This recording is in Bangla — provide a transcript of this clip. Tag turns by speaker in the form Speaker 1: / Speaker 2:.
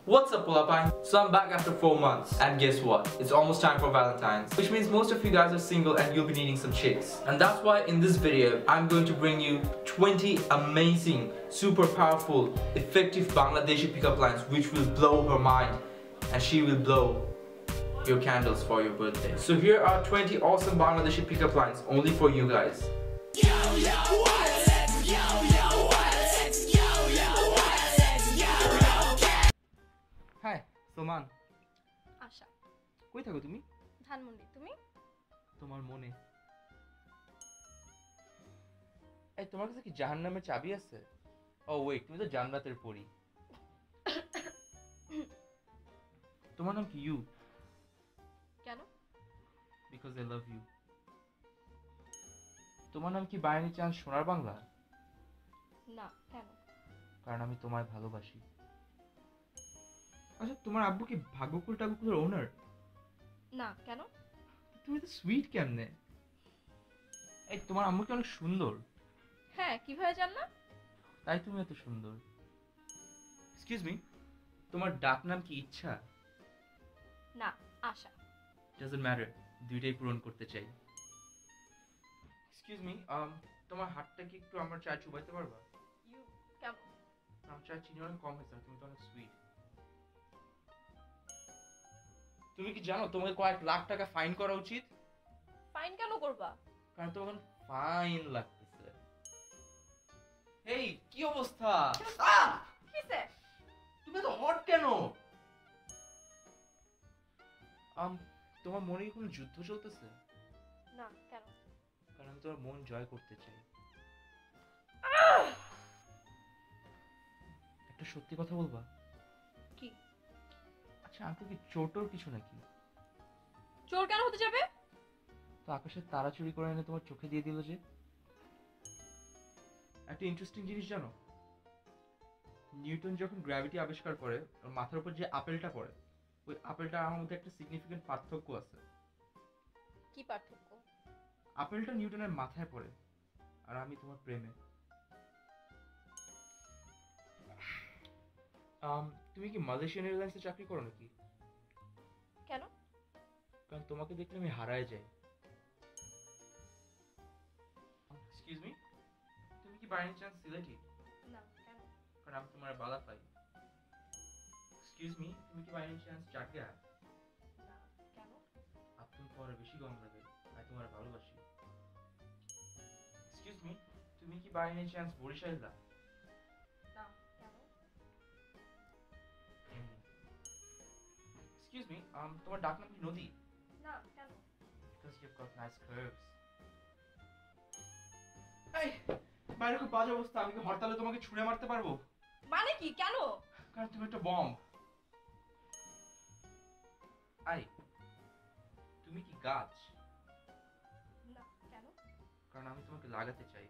Speaker 1: What's up, Pulapine? So I'm back after 4 months, and guess what? It's almost time for Valentine's, which means most of you guys are single and you'll be needing some chicks. And that's why in this video, I'm going to bring you 20 amazing, super powerful, effective Bangladeshi pickup lines which will blow her mind, and she will blow your candles for your birthday. So here are 20 awesome Bangladeshi pickup lines only for you guys. Hi, Salman.
Speaker 2: আশা
Speaker 1: কই থাকো তুমি?
Speaker 2: ধানমন্ডি। তুমি?
Speaker 1: তোমার মনে। এই তোমার কাছে কি জাহান্নামের চাবি আছে? ও ওয়েট, তুমি তো জান্নাতের পরী। তোমার নাম কি? ইউ।
Speaker 2: কেন?
Speaker 1: Because I love you. তোমার নাম কি বাই এনি চান্স সোনার বাংলা?
Speaker 2: না। কেন?
Speaker 1: কারণ আমি তোমায় ভালোবাসি। আচ্ছা, তোমার আব্বু কি ভাগ্যকুল টাগ্যকুলের ওনার?
Speaker 2: না। কেন?
Speaker 1: তুমি তো সুইট কেমনে? এই তোমার আম্মু কি অনেক সুন্দর?
Speaker 2: হ্যাঁ, কিভাবে জানলা?
Speaker 1: তাই তুমি এত সুন্দর। এক্সকিউজ মি, তোমার ডাক নাম কি ইচ্ছা?
Speaker 2: না, আশা।
Speaker 1: ডাজন্ট ম্যাটার, দুইটাই পূরণ করতে চাই। এক্সকিউজ মি, তোমার হাতটা কি একটু আমার চা চুবাইতে পারবা?
Speaker 2: ইউ কেমন?
Speaker 1: আমার চা চিনি অনেক কম হয়েছে, তুমি তো অনেক সুইট। তুমি কি জানো তোমাকে কয়েক লাখ টাকা ফাইন করা উচিত?
Speaker 2: ফাইন কেন করবা?
Speaker 1: কারণ তোমার ফাইন লাগতেছে। এই কি অবস্থা?
Speaker 2: কিসে?
Speaker 1: তুমি তো হট কেন? তোমার মনে কি কোনো যুদ্ধ চলতেছে?
Speaker 2: না। কেন?
Speaker 1: কারণ আমি তোমার মন জয় করতে চাই। একটা সত্যি কথা বলবা?
Speaker 2: কি?
Speaker 1: আচ্ছা, আঙ্কেল কি চোর কিছু নাকি?
Speaker 2: চোর কেন হতে যাবে?
Speaker 1: তো আকাশের তারা চুরি করে এনে তোমার চোখে দিয়ে দিল যে। একটা ইন্টারেস্টিং জিনিস জানো, নিউটন যখন গ্র্যাভিটি আবিষ্কার করে ওর মাথার উপর যে আপেলটা পড়ে, ওই আপেলটা আমার মধ্যে একটা সিগনিফিকেন্ট পার্থক্য আছে।
Speaker 2: কি পার্থক্য?
Speaker 1: আপেলটা নিউটনের মাথায় পড়ে আর আমি তোমার প্রেমে। তুমি কি মালয়েশিয়ান এয়ারলাইন্সে চাকরি করো নাকি?
Speaker 2: কেন?
Speaker 1: কারণ তোমাকে দেখলে আমি হারায় যাই। এক্সকিউজ মি, তুমি কি বাই এনি চান্স সিলেটি?
Speaker 2: না। কেন?
Speaker 1: কারণ আমি তোমার বালা পাই। এক্সকিউজ মি, তুমি কি বাই এনি চান্স চাটগা?
Speaker 2: না। কেন?
Speaker 1: আর তুমি তোমার বেশি গরম লাগে, আমি তোমার ভালোবাসি। এক্সকিউজ মি, তুমি কি বাই এনি চান্স বরিশাল দা?
Speaker 2: না। কেন?
Speaker 1: এক্সকিউজ মি, তোমার ডাক নাম কি নদী?
Speaker 2: না। কেন?
Speaker 1: Because you have got nice curves. এই বাইরে খুব বাজে অবস্থা, আমি কি হরতালে তোমাকে ছুঁড়ে মারতে পারবো?
Speaker 2: মানে কি? কেন?
Speaker 1: কারণ তুমি একটা বম্ব। আই, তুমি কি গাছ?
Speaker 2: না। কেন?
Speaker 1: কারণ আমি তোমাকে লাগাতে চাই।